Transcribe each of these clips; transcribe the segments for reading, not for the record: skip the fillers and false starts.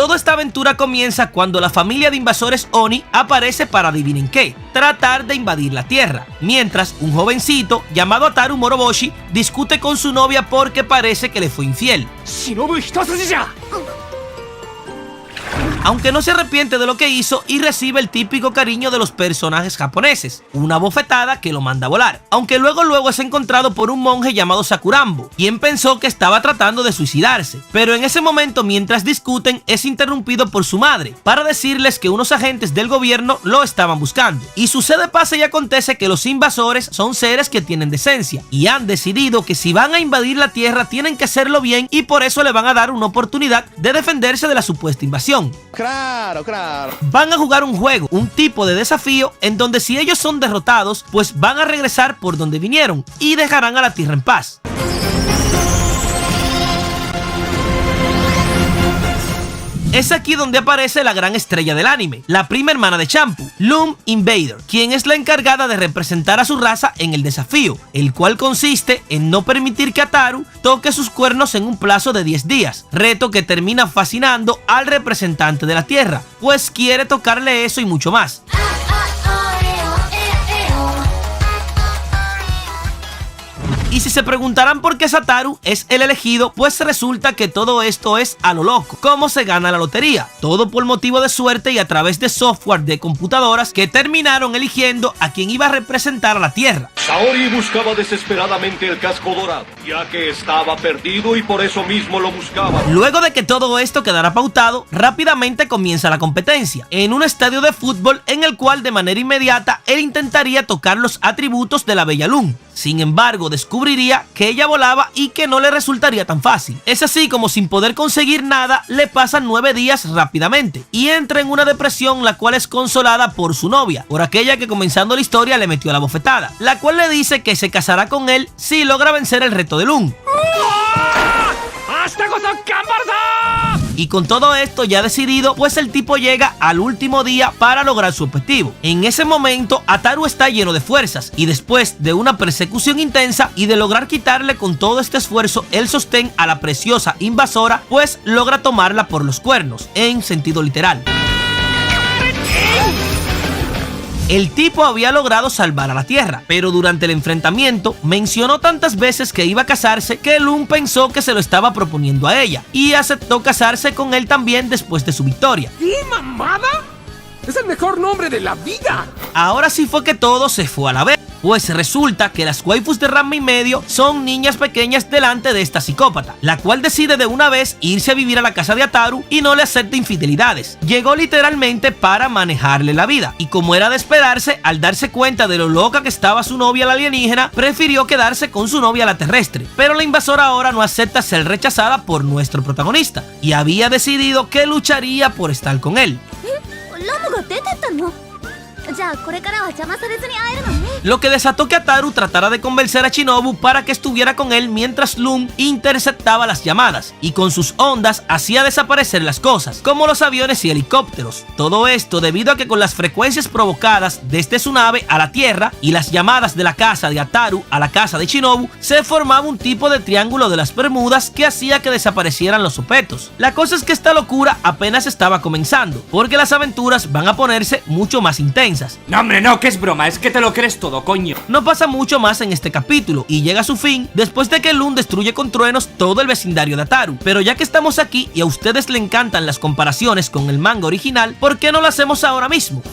Toda esta aventura comienza cuando la familia de invasores Oni aparece para, adivinen qué, tratar de invadir la Tierra, mientras un jovencito llamado Ataru Moroboshi discute con su novia porque parece que le fue infiel. Aunque no se arrepiente de lo que hizo y recibe el típico cariño de los personajes japoneses, una bofetada que lo manda a volar, aunque luego es encontrado por un monje llamado Sakurambo, quien pensó que estaba tratando de suicidarse, pero en ese momento, mientras discuten, es interrumpido por su madre para decirles que unos agentes del gobierno lo estaban buscando, y sucede, pasa y acontece que los invasores son seres que tienen decencia y han decidido que si van a invadir la Tierra tienen que hacerlo bien, y por eso le van a dar una oportunidad de defenderse de la supuesta invasión. Claro. Van a jugar un juego, un tipo de desafío en donde si ellos son derrotados, pues van a regresar por donde vinieron y dejarán a la Tierra en paz. Es aquí donde aparece la gran estrella del anime, la prima hermana de Champloo, Loom Invader, quien es la encargada de representar a su raza en el desafío, el cual consiste en no permitir que Ataru toque sus cuernos en un plazo de 10 días, reto que termina fascinando al representante de la Tierra, pues quiere tocarle eso y mucho más. Y si se preguntarán por qué Satoru es el elegido, pues resulta que todo esto es a lo loco, como se gana la lotería, todo por motivo de suerte y a través de software de computadoras que terminaron eligiendo a quien iba a representar a la Tierra. Saori buscaba desesperadamente el casco dorado, ya que estaba perdido y por eso mismo lo buscaba. Luego de que todo esto quedara pautado, rápidamente comienza la competencia, en un estadio de fútbol en el cual de manera inmediata él intentaría tocar los atributos de la bella Loom. Sin embargo, descubriría que ella volaba y que no le resultaría tan fácil. Es así como, sin poder conseguir nada, le pasan 9 días rápidamente y entra en una depresión, la cual es consolada por su novia, por aquella que comenzando la historia le metió la bofetada, la cual le dice que se casará con él si logra vencer el reto de Loom. Y con todo esto ya decidido, pues el tipo llega al último día para lograr su objetivo. En ese momento, Ataru está lleno de fuerzas y después de una persecución intensa y de lograr quitarle con todo este esfuerzo el sostén a la preciosa invasora, pues logra tomarla por los cuernos, en sentido literal. El tipo había logrado salvar a la Tierra, pero durante el enfrentamiento mencionó tantas veces que iba a casarse que Loom pensó que se lo estaba proponiendo a ella y aceptó casarse con él también después de su victoria. ¿Qué mamada? ¡Es el mejor nombre de la vida! Ahora sí fue que todo se fue a la vez, pues resulta que las waifus de Ranma y medio son niñas pequeñas delante de esta psicópata, la cual decide de una vez irse a vivir a la casa de Ataru y no le acepta infidelidades. Llegó literalmente para manejarle la vida, y como era de esperarse, al darse cuenta de lo loca que estaba su novia la alienígena, prefirió quedarse con su novia la terrestre. Pero la invasora ahora no acepta ser rechazada por nuestro protagonista, y había decidido que lucharía por estar con él. Lo que desató que Ataru tratara de convencer a Shinobu para que estuviera con él mientras Loom interceptaba las llamadas y con sus ondas hacía desaparecer las cosas, como los aviones y helicópteros. Todo esto debido a que con las frecuencias provocadas desde su nave a la Tierra y las llamadas de la casa de Ataru a la casa de Shinobu, se formaba un tipo de triángulo de las Bermudas que hacía que desaparecieran los objetos. La cosa es que esta locura apenas estaba comenzando, porque las aventuras van a ponerse mucho más intensas. No, hombre, no, que es broma, es que te lo crees todo, coño. No pasa mucho más en este capítulo y llega a su fin después de que Loom destruye con truenos todo el vecindario de Ataru. Pero ya que estamos aquí y a ustedes le encantan las comparaciones con el manga original, ¿por qué no lo hacemos ahora mismo?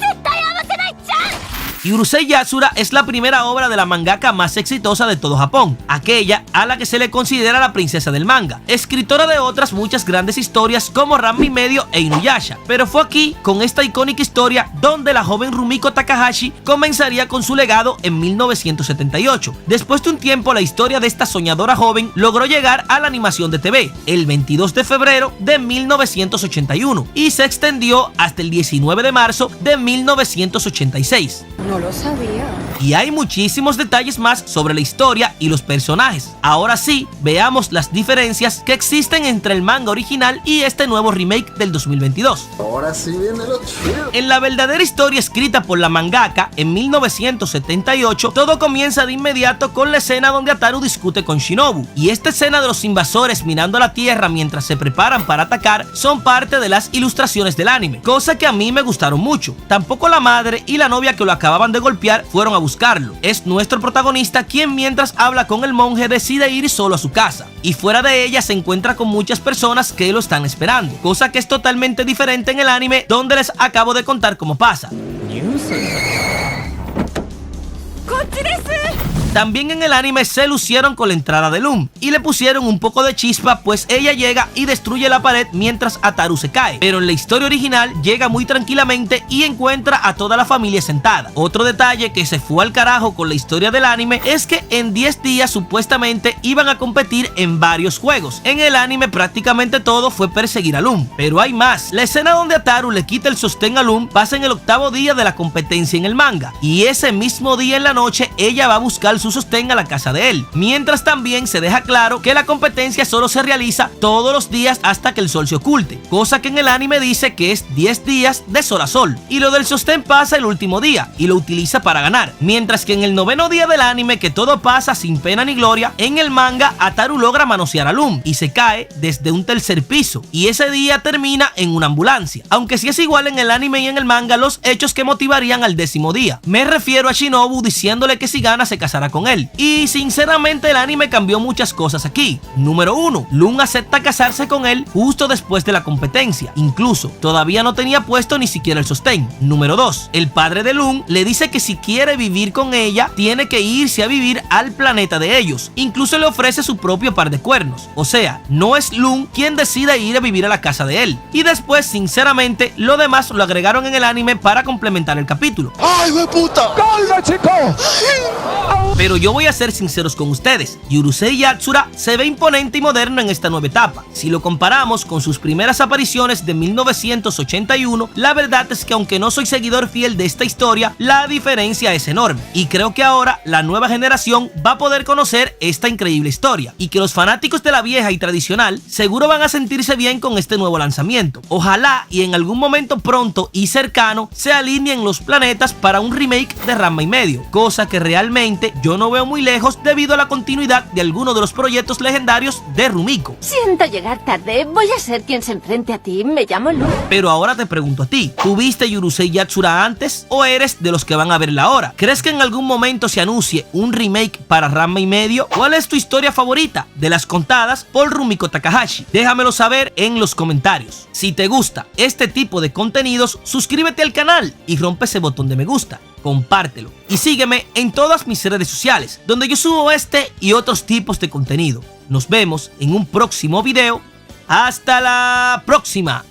Y Urusei Yatsura es la primera obra de la mangaka más exitosa de todo Japón, aquella a la que se le considera la princesa del manga, escritora de otras muchas grandes historias como Ranma y medio e Inuyasha, pero fue aquí, con esta icónica historia, donde la joven Rumiko Takahashi comenzaría con su legado en 1978. Después de un tiempo, la historia de esta soñadora joven logró llegar a la animación de TV, el 22 de febrero de 1981, y se extendió hasta el 19 de marzo de 1986. No lo sabía. Y hay muchísimos detalles más sobre la historia y los personajes. Ahora sí, veamos las diferencias que existen entre el manga original y este nuevo remake del 2022. Ahora sí viene lo chido. En la verdadera historia escrita por la mangaka en 1978, todo comienza de inmediato con la escena donde Ataru discute con Shinobu. Y esta escena de los invasores mirando a la tierra mientras se preparan para atacar son parte de las ilustraciones del anime, cosa que a mí me gustaron mucho. Tampoco la madre y la novia que lo acababan de golpear fueron a buscarlo. Es nuestro protagonista quien, mientras habla con el monje, decide ir solo a su casa, y fuera de ella se encuentra con muchas personas que lo están esperando, cosa que es totalmente diferente en el anime, donde les acabo de contar cómo pasa. También en el anime se lucieron con la entrada de Lum y le pusieron un poco de chispa, pues ella llega y destruye la pared mientras Ataru se cae, pero en la historia original llega muy tranquilamente y encuentra a toda la familia sentada. Otro detalle que se fue al carajo con la historia del anime es que en 10 días supuestamente iban a competir en varios juegos. En el anime prácticamente todo fue perseguir a Lum, pero hay más. La escena donde Ataru le quita el sostén a Lum pasa en el 8º día de la competencia en el manga, y ese mismo día en la noche ella va a buscar su sostén a la casa de él, mientras también se deja claro que la competencia solo se realiza todos los días hasta que el sol se oculte, cosa que en el anime dice que es 10 días de sol a sol, y lo del sostén pasa el último día y lo utiliza para ganar, mientras que en el 9º día del anime, que todo pasa sin pena ni gloria, en el manga Ataru logra manosear a Lum y se cae desde un 3er piso, y ese día termina en una ambulancia, aunque si es igual en el anime y en el manga los hechos que motivarían al 10º día. Me refiero a Shinobu diciéndole que si gana se casará con él. Y sinceramente el anime cambió muchas cosas aquí. Número 1, Lum acepta casarse con él justo después de la competencia. Incluso todavía no tenía puesto ni siquiera el sostén. Número 2, el padre de Lum le dice que si quiere vivir con ella tiene que irse a vivir al planeta de ellos. Incluso le ofrece su propio par de cuernos. O sea, no es Lum quien decide ir a vivir a la casa de él. Y después, sinceramente, lo demás lo agregaron en el anime para complementar el capítulo. ¡Ay, güey, puta! ¡Calma, chico! Pero yo voy a ser sinceros con ustedes, Yurusei Yatsura se ve imponente y moderno en esta nueva etapa. Si lo comparamos con sus primeras apariciones de 1981, la verdad es que aunque no soy seguidor fiel de esta historia, la diferencia es enorme. Y creo que ahora la nueva generación va a poder conocer esta increíble historia, y que los fanáticos de la vieja y tradicional seguro van a sentirse bien con este nuevo lanzamiento. Ojalá y en algún momento pronto y cercano se alineen los planetas para un remake de Ranma y medio, cosa que realmente yo no veo muy lejos debido a la continuidad de algunos de los proyectos legendarios de Rumiko. Siento llegar tarde. Voy a ser quien se enfrente a ti. Me llamo Lu. Pero ahora te pregunto a ti, ¿tú viste Yurusei Yatsura antes o eres de los que van a verla ahora? ¿Crees que en algún momento se anuncie un remake para Ranma y medio? ¿Cuál es tu historia favorita de las contadas por Rumiko Takahashi? Déjamelo saber en los comentarios. Si te gusta este tipo de contenidos, suscríbete al canal y rompe ese botón de me gusta. Compártelo y sígueme en todas mis redes sociales, donde yo subo este y otros tipos de contenido. Nos vemos en un próximo video. ¡Hasta la próxima!